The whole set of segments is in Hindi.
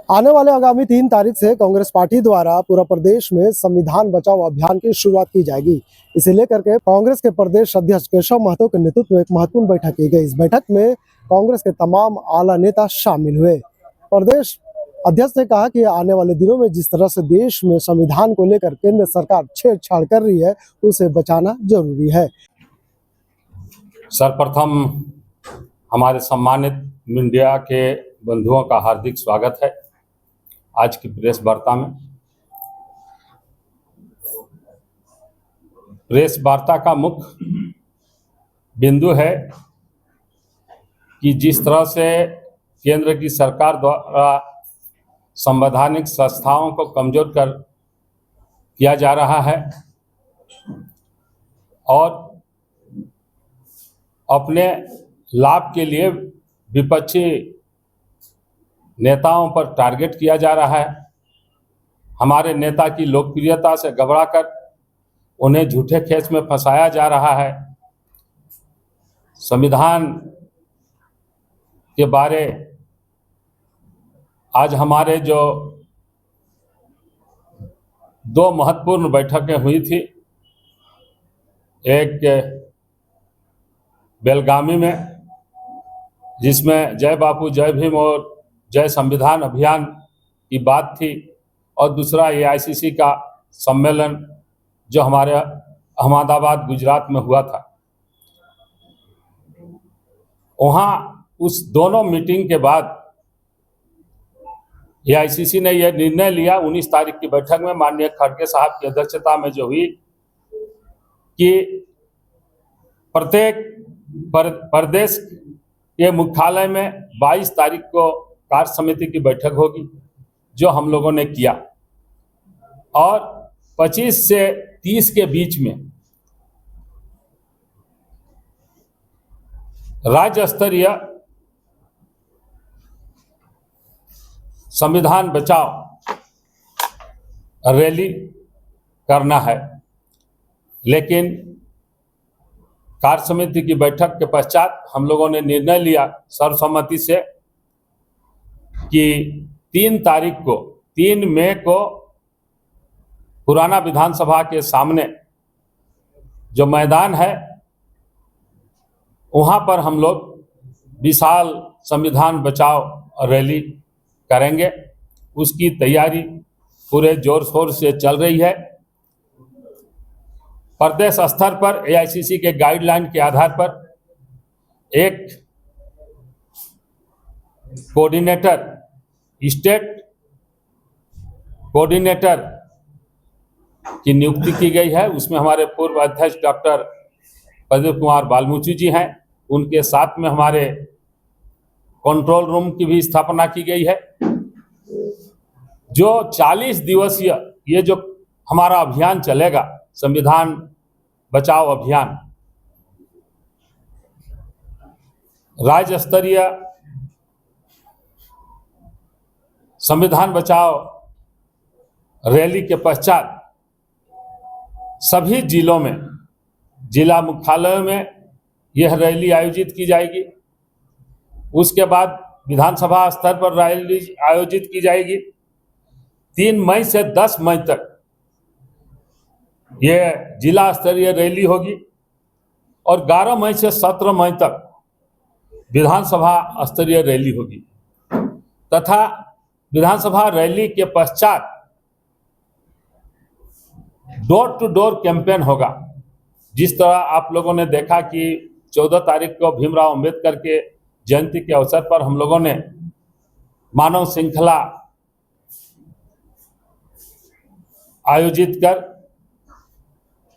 आने वाले आगामी 3 तारीख से कांग्रेस पार्टी द्वारा पूरा प्रदेश में संविधान बचाओ अभियान की शुरुआत की जाएगी। इसे लेकर के कांग्रेस के प्रदेश अध्यक्ष केशव महतो के नेतृत्व में एक महत्वपूर्ण बैठक की गई। इस बैठक में कांग्रेस के तमाम आला नेता शामिल हुए। प्रदेश अध्यक्ष ने कहा कि आने वाले दिनों में जिस तरह से देश में संविधान को लेकर केंद्र सरकार छेड़छाड़ कर रही है, उसे बचाना जरूरी है। सर्वप्रथम हमारे सम्मानित मीडिया के बंधुओं का हार्दिक स्वागत है आज की प्रेस वार्ता में। प्रेस वार्ता का मुख्य बिंदु है कि जिस तरह से केंद्र की सरकार द्वारा संवैधानिक संस्थाओं को कमजोर किया जा रहा है और अपने लाभ के लिए विपक्षी नेताओं पर टारगेट किया जा रहा है। हमारे नेता की लोकप्रियता से घबराकर उन्हें झूठे खेच में फंसाया जा रहा है। संविधान के बारे आज हमारे जो 2 महत्वपूर्ण बैठकें हुई थी, एक बेलगामी में जिसमें जय बापू जय भीम और जय संविधान अभियान की बात थी, और दूसरा एआईसीसी का सम्मेलन जो हमारे अहमदाबाद गुजरात में हुआ था। वहाँ उस दोनों मीटिंग के बाद एआईसीसी ने यह निर्णय लिया 19 तारीख की बैठक में माननीय खड़गे साहब की अध्यक्षता में जो हुई कि प्रत्येक प्रदेश के मुख्यालय में 22 तारीख को कार्य समिति की बैठक होगी, जो हम लोगों ने किया, और 25 से 30 के बीच में राज्य स्तरीय संविधान बचाओ रैली करना है। लेकिन कार्य समिति की बैठक के पश्चात हम लोगों ने निर्णय लिया सर्वसम्मति से कि 3 मई को पुराना विधानसभा के सामने जो मैदान है वहाँ पर हम लोग विशाल संविधान बचाओ रैली करेंगे। उसकी तैयारी पूरे जोर शोर से चल रही है। प्रदेश स्तर पर एआईसीसी के गाइडलाइन के आधार पर एक कोऑर्डिनेटर, स्टेट कोऑर्डिनेटर की नियुक्ति की गई है। उसमें हमारे पूर्व अध्यक्ष डॉक्टर प्रदीप कुमार बालमुचि जी हैं। उनके साथ में हमारे कंट्रोल रूम की भी स्थापना की गई है। जो 40 दिवसीय ये जो हमारा अभियान चलेगा, संविधान बचाओ अभियान, राज्य स्तरीय संविधान बचाओ रैली के पश्चात सभी जिलों में, जिला मुख्यालयों में यह रैली आयोजित की जाएगी। उसके बाद विधानसभा स्तर पर रैली आयोजित की जाएगी। 3 मई से 10 मई तक यह जिला स्तरीय रैली होगी और 11 मई से 17 मई तक विधानसभा स्तरीय रैली होगी। तथा विधानसभा रैली के पश्चात डोर टू डोर कैंपेन होगा। जिस तरह आप लोगों ने देखा कि 14 तारीख को भीमराव अंबेडकर के जयंती के अवसर पर हम लोगों ने मानव श्रृंखला आयोजित कर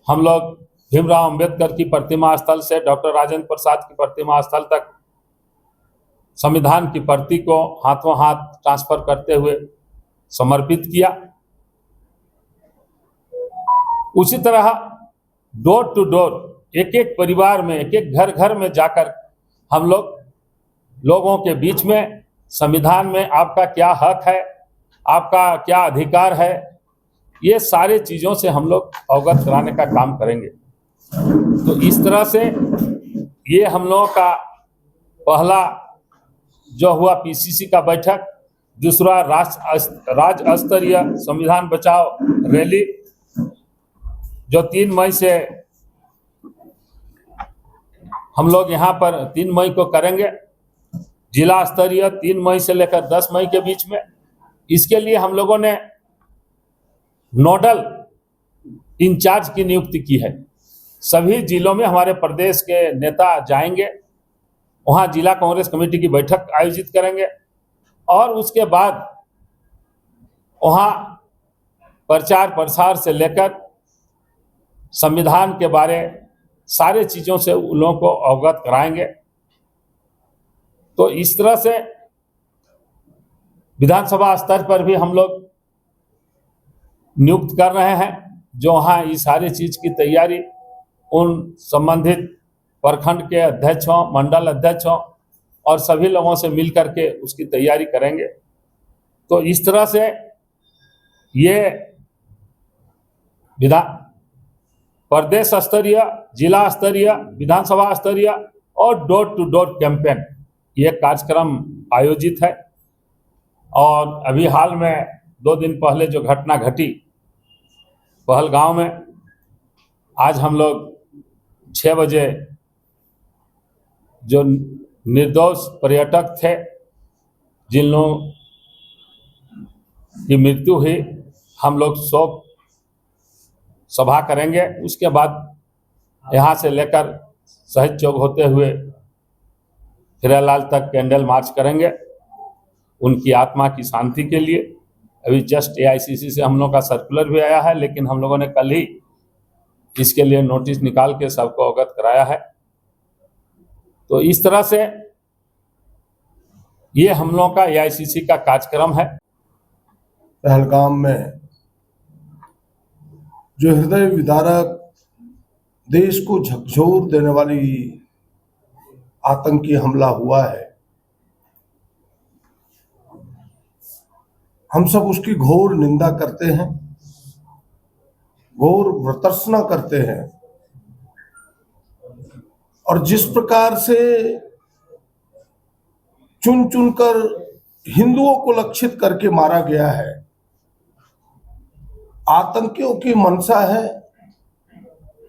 हम लोग भीमराव अंबेडकर की प्रतिमा स्थल से डॉक्टर राजेंद्र प्रसाद की प्रतिमा स्थल तक संविधान की प्रति को हाथों हाथ ट्रांसफर करते हुए समर्पित किया। उसी तरह डोर टू डोर, एक एक परिवार में, एक एक घर में जाकर हम लोगों के बीच में संविधान में आपका क्या हक है, आपका क्या अधिकार है, ये सारे चीज़ों से हम लोग अवगत कराने का काम करेंगे। तो इस तरह से ये हम लोगों का पहला जो हुआ पीसीसी का बैठक, दूसरा राज्य स्तरीय संविधान बचाओ रैली जो 3 मई से हम लोग यहाँ पर 3 मई को करेंगे, जिला स्तरीय 3 मई से लेकर 10 मई के बीच में। इसके लिए हम लोगों ने नोडल इंचार्ज की नियुक्ति की है। सभी जिलों में हमारे प्रदेश के नेता जाएंगे, वहाँ जिला कांग्रेस कमेटी की बैठक आयोजित करेंगे और उसके बाद वहाँ प्रचार प्रसार से लेकर संविधान के बारे सारे चीज़ों से उन लोगों को अवगत कराएंगे। तो इस तरह से विधानसभा स्तर पर भी हम लोग नियुक्त कर रहे हैं, जो वहाँ ये सारी चीज़ की तैयारी उन संबंधित प्रखंड के अध्यक्षों, मंडल अध्यक्षों और सभी लोगों से मिल करके उसकी तैयारी करेंगे। तो इस तरह से ये प्रदेश स्तरीय, जिला स्तरीय, विधानसभा स्तरीय और डोर टू डोर कैंपेन ये कार्यक्रम आयोजित है। और अभी हाल में 2 दिन पहले जो घटना घटी पहलगांव में, आज हम लोग 6 बजे जो निर्दोष पर्यटक थे जिन लोगों की मृत्यु हुई, हम लोग शोक सभा करेंगे। उसके बाद यहाँ से लेकर शहीद चौक होते हुए हिरालाल तक कैंडल मार्च करेंगे उनकी आत्मा की शांति के लिए। अभी जस्ट AICC से हम लोगों का सर्कुलर भी आया है, लेकिन हम लोगों ने कल ही इसके लिए नोटिस निकाल के सबको अवगत कराया है। तो इस तरह से ये हम लोगों का AICC का कार्यक्रम है। पहलगाम में जो हृदय विदारक, देश को झकझोर देने वाली आतंकी हमला हुआ है, हम सब उसकी घोर निंदा करते हैं, घोर भर्त्सना करते हैं। और जिस प्रकार से चुन चुनकर हिंदुओं को लक्षित करके मारा गया है, आतंकियों की मंशा है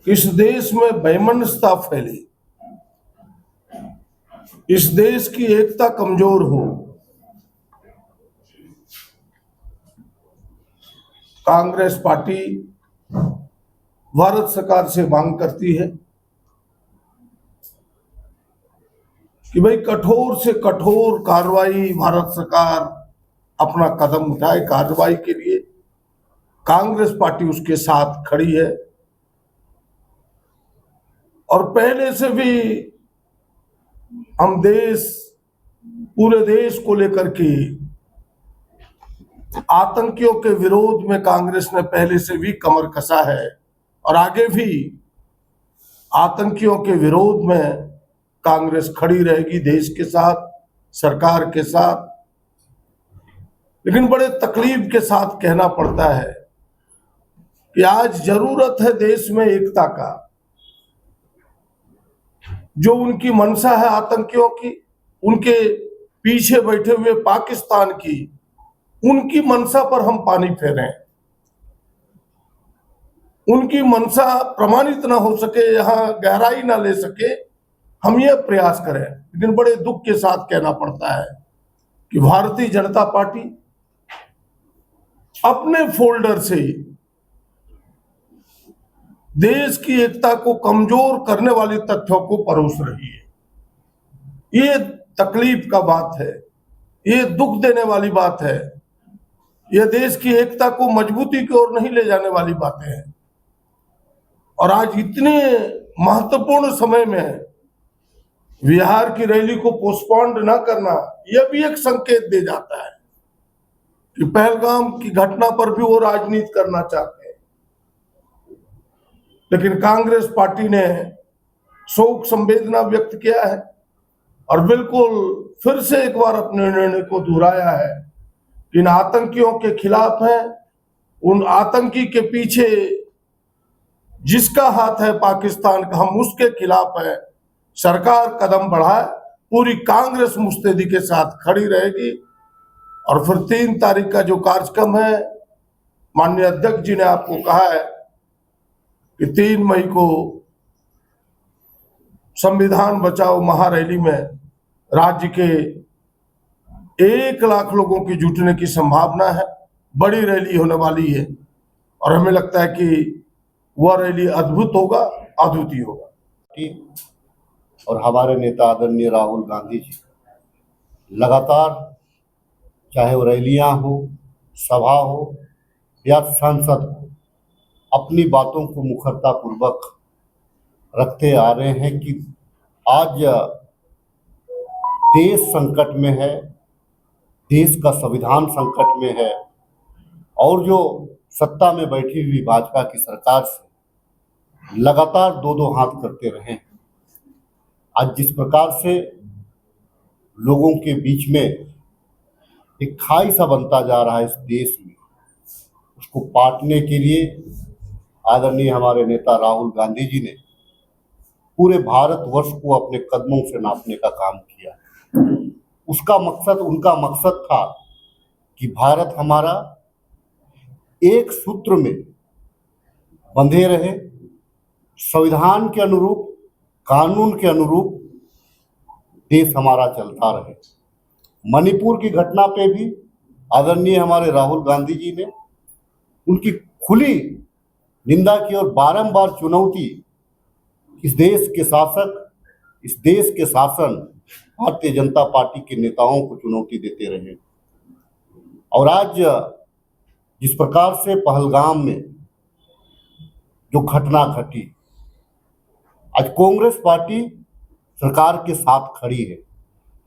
कि इस देश में वैमनस्यता फैले, इस देश की एकता कमजोर हो। कांग्रेस पार्टी भारत सरकार से मांग करती है कि भाई कठोर से कठोर कार्रवाई भारत सरकार अपना कदम उठाए। कार्रवाई के लिए कांग्रेस पार्टी उसके साथ खड़ी है और पहले से भी हम पूरे देश को लेकर के आतंकियों के विरोध में कांग्रेस ने पहले से भी कमर कसा है और आगे भी आतंकियों के विरोध में कांग्रेस खड़ी रहेगी, देश के साथ, सरकार के साथ। लेकिन बड़े तकलीफ के साथ कहना पड़ता है कि आज जरूरत है देश में एकता का। जो उनकी मंशा है आतंकियों की, उनके पीछे बैठे हुए पाकिस्तान की, उनकी मंशा पर हम पानी फेरें, उनकी मंशा प्रमाणित ना हो सके, यहां गहराई ना ले सके, हम ये प्रयास करें। लेकिन बड़े दुख के साथ कहना पड़ता है कि भारतीय जनता पार्टी अपने फोल्डर से देश की एकता को कमजोर करने वाले तथ्यों को परोस रही है। ये तकलीफ का बात है, ये दुख देने वाली बात है, ये देश की एकता को मजबूती की ओर नहीं ले जाने वाली बातें हैं। और आज इतने महत्वपूर्ण समय में बिहार की रैली को पोस्टपोन्ड न करना, यह भी एक संकेत दे जाता है कि पहलगाम की घटना पर भी वो राजनीति करना चाहते हैं। लेकिन कांग्रेस पार्टी ने शोक संवेदना व्यक्त किया है और बिल्कुल फिर से एक बार अपने निर्णय को दोहराया है कि इन आतंकियों के खिलाफ है, उन आतंकी के पीछे जिसका हाथ है पाकिस्तान का, हम उसके खिलाफ है। सरकार कदम बढ़ाए, पूरी कांग्रेस मुस्तैदी के साथ खड़ी रहेगी और फिर 3 तारीख का जो कार्यक्रम है, माननीय अध्यक्ष जी ने आपको कहा है कि 3 मई को संविधान बचाओ महारैली में राज्य के 1 लाख लोगों की जुटने की संभावना है। बड़ी रैली होने वाली है और हमें लगता है कि वह रैली अद्भुत होगा, अद्वितीय होगा। और हमारे नेता आदरणीय राहुल गांधी जी लगातार, चाहे वो रैलियां हो, सभा हो या संसद हो, अपनी बातों को मुखरता पूर्वक रखते आ रहे हैं कि आज देश संकट में है, देश का संविधान संकट में है और जो सत्ता में बैठी हुई भाजपा की सरकार से लगातार दो हाथ करते रहे। आज जिस प्रकार से लोगों के बीच में एक खाई सा बनता जा रहा है इस देश में, उसको पाटने के लिए आदरणीय हमारे नेता राहुल गांधी जी ने पूरे भारतवर्ष को अपने कदमों से नापने का काम किया। उसका मकसद, उनका मकसद था कि भारत हमारा एक सूत्र में बंधे रहे, संविधान के अनुरूप, कानून के अनुरूप देश हमारा चलता रहे। मणिपुर की घटना पे भी आदरणीय हमारे राहुल गांधी जी ने उनकी खुली निंदा की और बारंबार चुनौती इस देश के शासक, इस देश के शासन भारतीय जनता पार्टी के नेताओं को चुनौती देते रहे। और आज जिस प्रकार से पहलगाम में जो घटना घटी, आज कांग्रेस पार्टी सरकार के साथ खड़ी है,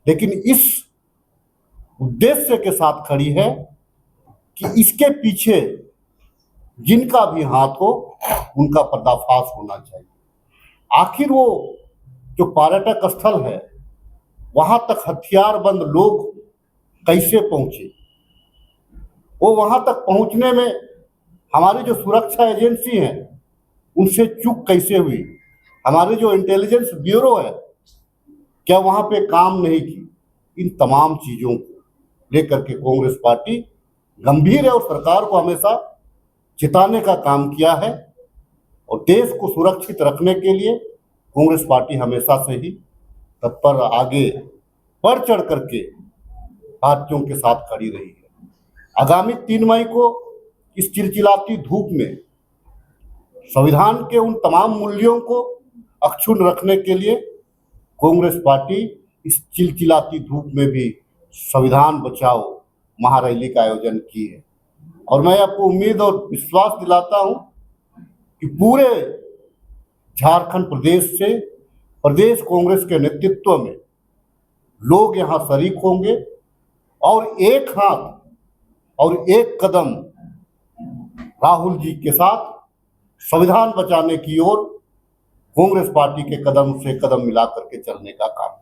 लेकिन इस उद्देश्य के साथ खड़ी है कि इसके पीछे जिनका भी हाथ हो उनका पर्दाफाश होना चाहिए। आखिर वो जो पर्यटक स्थल है वहां तक हथियारबंद लोग कैसे पहुंचे, वो वहां तक पहुंचने में हमारी जो सुरक्षा एजेंसी है उनसे चूक कैसे हुई, हमारे जो इंटेलिजेंस ब्यूरो है क्या वहां पे काम नहीं की। इन तमाम चीजों को लेकर के कांग्रेस पार्टी गंभीर है और सरकार को हमेशा चिताने का काम किया है और देश को सुरक्षित रखने के लिए कांग्रेस पार्टी हमेशा से ही तत्पर, आगे बढ़ चढ़ करके भारतीयों के साथ खड़ी रही है। आगामी 3 मई को इस चिलचिलाती धूप में संविधान के उन तमाम मूल्यों को अक्षुण्ण रखने के लिए कांग्रेस पार्टी इस चिलचिलाती धूप में भी संविधान बचाओ महारैली का आयोजन की है। और मैं आपको उम्मीद और विश्वास दिलाता हूं कि पूरे झारखंड प्रदेश से प्रदेश कांग्रेस के नेतृत्व में लोग यहां शरीक होंगे और एक हाथ और एक कदम राहुल जी के साथ संविधान बचाने की ओर कांग्रेस पार्टी के कदम से कदम मिला करके चलने का काम